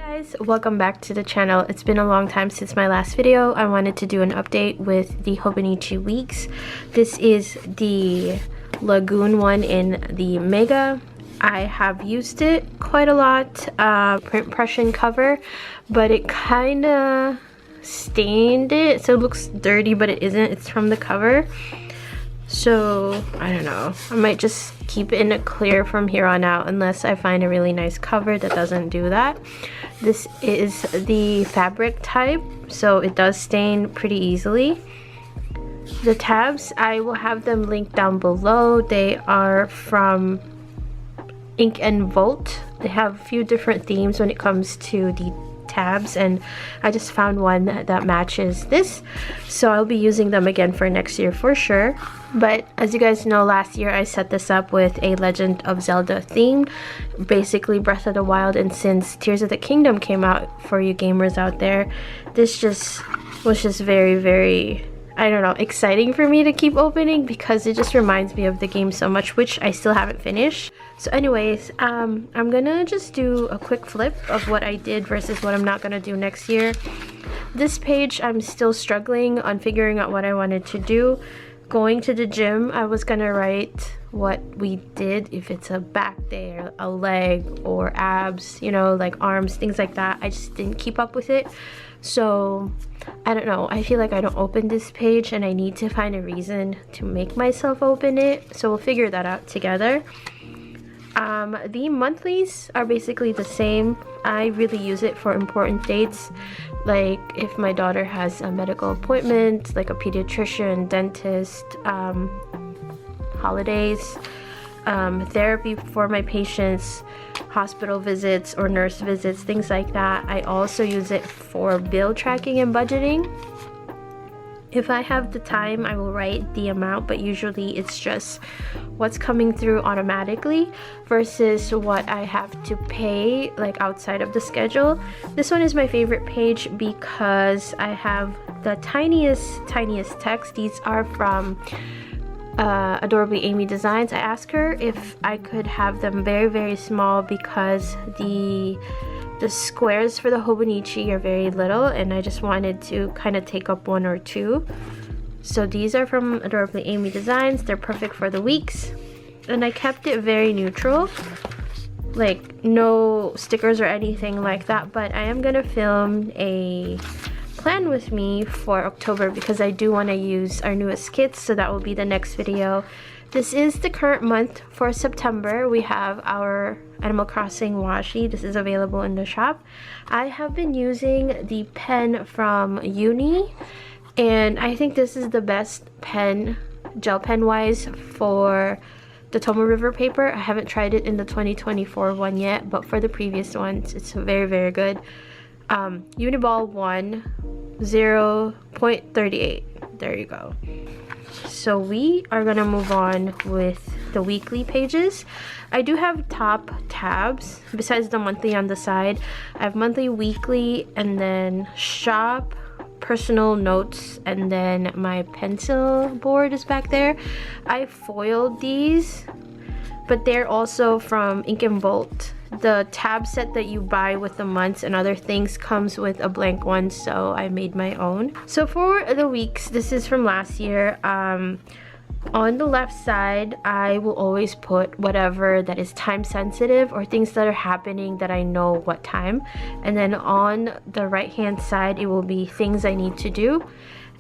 Guys, welcome back to the channel. It's been a long time since my last video. I wanted to do an update with the Hobonichi weeks. This is the Lagoon one in the Mega. I have used it quite a lot, print Prussian cover, but it kind of stained it, so it looks dirty, but it isn't. It's from the cover. So I don't know, I might just keep it in a clear from here on out unless I find a really nice cover that doesn't do that. This is the fabric type, so it does stain pretty easily. The tabs, I will have them linked down below. They are from Ink and Volt. They have a few different themes when it comes to the tabs, and I just found one that matches this, so I'll be using them again for next year for sure. But as you guys know, last year I set this up with a Legend of Zelda theme, basically Breath of the Wild, and since Tears of the Kingdom came out for you gamers out there, this was just very, I don't know, exciting for me to keep opening because it just reminds me of the game so much, which I still haven't finished. So anyways, I'm gonna just do a quick flip of what I did versus what I'm not gonna do next year. This page, I'm still struggling on figuring out what I wanted to do. Going to the gym, I was gonna write what we did, if it's a back day or a leg or abs, you know, like arms, things like that. I just didn't keep up with it. So I don't know, I feel like I don't open this page and I need to find a reason to make myself open it, so we'll figure that out together. The monthlies are basically the same. I really use it for important dates, like if my daughter has a medical appointment, like a pediatrician, dentist, holidays, therapy for my patients, hospital visits or nurse visits, things like that. I also use it for bill tracking and budgeting. If I have the time, I will write the amount, but usually it's just what's coming through automatically versus what I have to pay, like outside of the schedule. This one is my favorite page because I have the tiniest text. These are from Adorably Amy Designs. I asked her if I could have them very small because the squares for the Hobonichi are very little and I just wanted to kind of take up one or two. So these are from Adorably Amy Designs. They're perfect for the weeks, and I kept it very neutral, like no stickers or anything like that. But I am gonna film a plan with me for October because I do want to use our newest kits, so that will be the next video. This is the current month. For September, we have our Animal Crossing washi. This is available in the shop. I have been using the pen from Uni, and I think this is the best pen, gel pen wise, for the Tomo River paper. I haven't tried it in the 2024 one yet, but for the previous ones, it's very good. Uniball 1 0.38. There you go. So we are gonna move on with the weekly pages. I do have top tabs besides the monthly on the side. I have monthly, weekly, and then shop, personal, notes, and then my pencil board is back there. I foiled these, but they're also from Ink and Volt. The tab set that you buy with the months and other things comes with a blank one, so I made my own. So for the weeks, this is from last year. On the left side, I will always put whatever that is time sensitive or things that are happening that I know what time. And then on the right hand side, it will be things I need to do.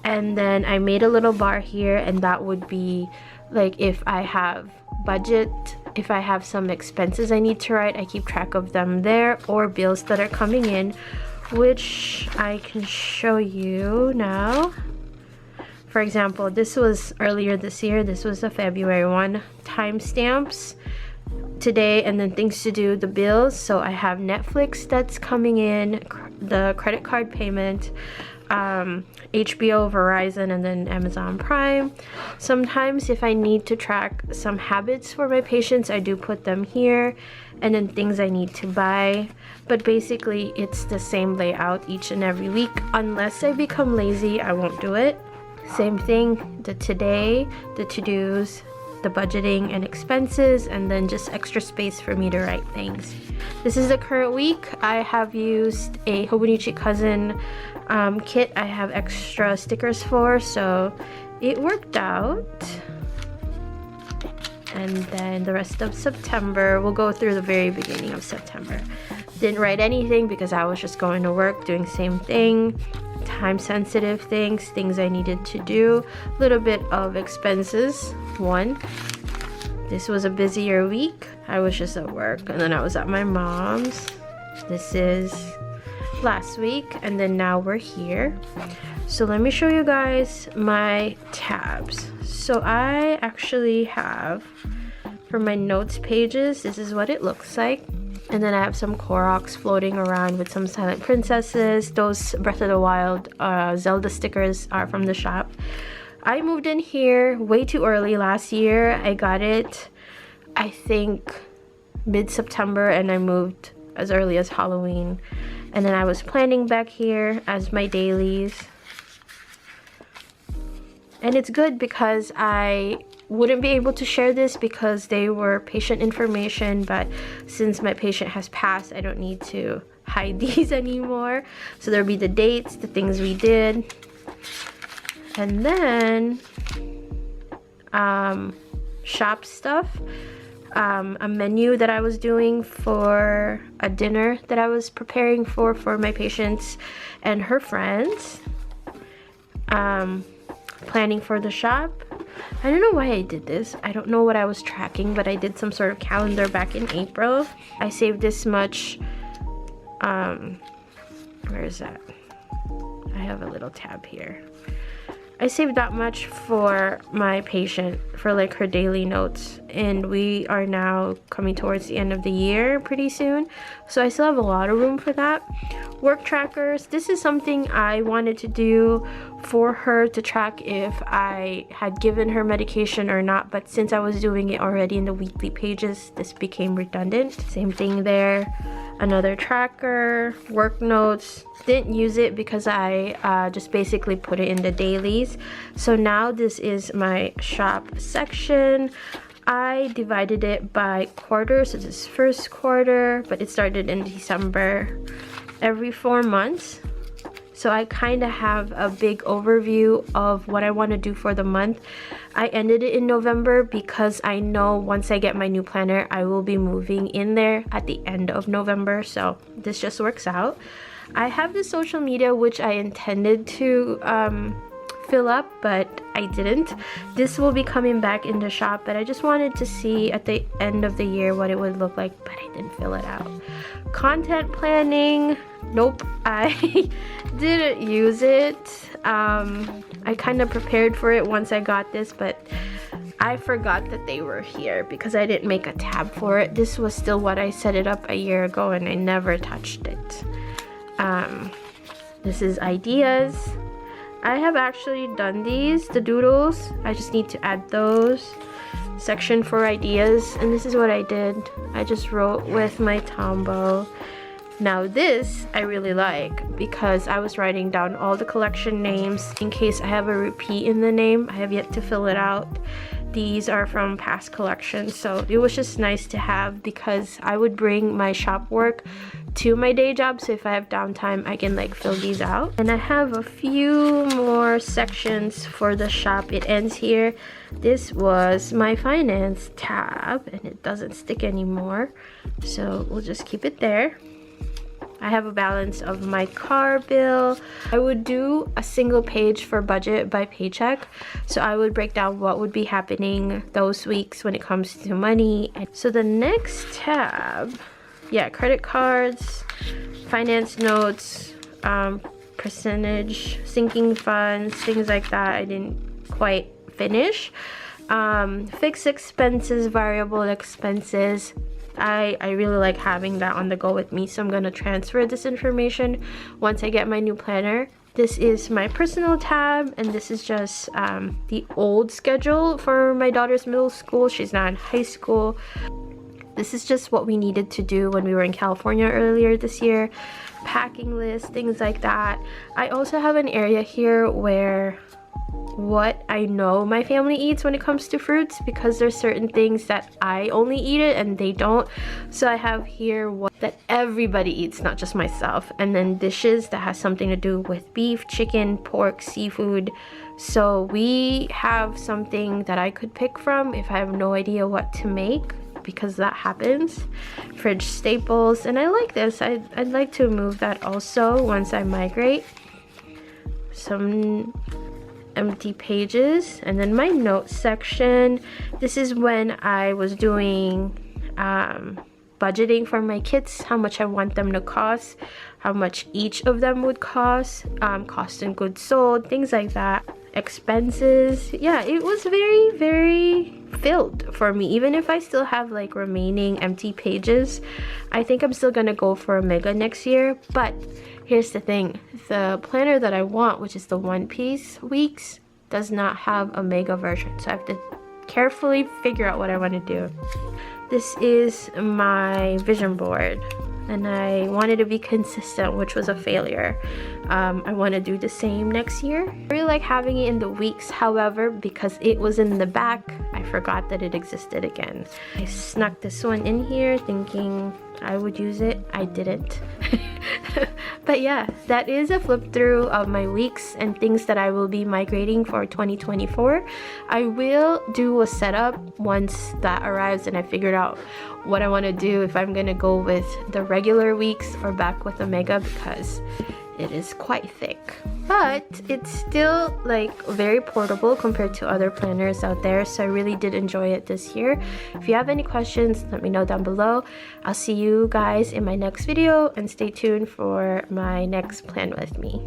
And then I made a little bar here, and that would be like if I have budget, if I have some expenses I need to write, I keep track of them there, or bills that are coming in, which I can show you now. For example, this was earlier this year. This was the February one. Timestamps today, and then things to do, the bills. So I have Netflix that's coming in, the credit card payment, HBO, Verizon, and then Amazon Prime. Sometimes if I need to track some habits for my patients, I do put them here, and then things I need to buy. But basically it's the same layout each and every week. Unless I become lazy, I won't do it. Same thing, the today, the to-dos, the budgeting and expenses, and then just extra space for me to write things. This is the current week. I have used a Hobonichi cousin kit I have extra stickers for, so it worked out. And then the rest of September, we'll go through the very beginning of September. Didn't write anything because I was just going to work, doing the same thing, time sensitive things I needed to do, a little bit of expenses. This was a busier week. I was just at work, and then I was at my mom's. This is last week, and then now we're here. So let me show you guys my tabs. So I actually have, for my notes pages, this is what it looks like. And then I have some Koroks floating around with some silent princesses. Those Breath of the Wild Zelda stickers are from the shop. I moved in here way too early last year. I got it, I think, mid-September, and I moved as early as Halloween. And then I was planning back here as my dailies. And it's good because I wouldn't be able to share this because they were patient information, but since my patient has passed, I don't need to hide these anymore. So there'll be the dates, the things we did, and then shop stuff, a menu that I was doing for a dinner that I was preparing for my patients and her friends, planning for the shop. I don't know why I did this. I don't know what I was tracking, but I did some sort of calendar back in April. I saved this much. Where is that? I have a little tab here. I saved that much for my patient for like her daily notes, and we are now coming towards the end of the year pretty soon, so I still have a lot of room for that. Work trackers, this is something I wanted to do for her to track if I had given her medication or not, but since I was doing it already in the weekly pages, this became redundant. Same thing there. Another tracker, work notes. Didn't use it because I just basically put it in the dailies. So now this is my shop section. I divided it by quarter, so this is first quarter, but it started in December, every 4 months. So I kind of have a big overview of what I want to do for the month. I ended it in November because I know once I get my new planner, I will be moving in there at the end of November. So this just works out. I have the social media, which I intended to fill up, but I didn't. This will be coming back in the shop, but I just wanted to see at the end of the year what it would look like, but I didn't fill it out. Content planning, nope, I didn't use it. I kind of prepared for it once I got this, but I forgot that they were here because I didn't make a tab for it. This was still what I set it up a year ago, and I never touched it. This is ideas. I have actually done these, the doodles. I just need to add those. Section for ideas, and this is what I did. I just wrote with my Tombow. Now this I really like because I was writing down all the collection names in case I have a repeat in the name. I have yet to fill it out. These are from past collections, so it was just nice to have because I would bring my shop work to my day job, so if I have downtime I can like fill these out. And I have a few more sections for the shop. It ends here. This was my finance tab and it doesn't stick anymore, so we'll just keep it there. I have a balance of my car bill. I would do a single page for budget by paycheck. So I would break down what would be happening those weeks when it comes to money. So the next tab, yeah, credit cards, finance notes, percentage, sinking funds, things like that. I didn't quite finish. Fixed expenses, variable expenses. I really like having that on the go with me, so I'm going to transfer this information once I get my new planner. This is my personal tab, and this is just the old schedule for my daughter's middle school. She's not in high school. This is just what we needed to do when we were in California earlier this year. Packing list, things like that. I also have an area here where what I know my family eats when it comes to fruits, because there's certain things that I only eat it and they don't. So I have here what that everybody eats, not just myself, and then dishes that has something to do with beef, chicken, pork, seafood. So we have something that I could pick from if I have no idea what to make, because that happens. Fridge staples, and I like this. I'd like to move that also once I migrate. Some empty pages, and then my notes section. This is when I was doing budgeting for my kits, how much I want them to cost, how much each of them would cost, cost and goods sold, things like that. Expenses. Yeah, it was very filled for me. Even if I still have like remaining empty pages, I think I'm still gonna go for a mega next year. But here's the thing, the planner that I want, which is the One Piece weeks, does not have a mega version, so I have to carefully figure out what I want to do. This is my vision board, and I wanted to be consistent, which was a failure. I want to do the same next year. I really like having it in the weeks. However, because it was in the back, I forgot that it existed again. I snuck this one in here thinking I would use it. I didn't. But yeah, that is a flip through of my weeks and things that I will be migrating for 2024. I will do a setup once that arrives and I figured out what I want to do, if I'm gonna go with the regular weeks or back with a mega, because it is quite thick. But it's still like very portable compared to other planners out there, so I really did enjoy it this year. If you have any questions, let me know down below. I'll see you guys in my next video, and stay tuned for my next plan with me.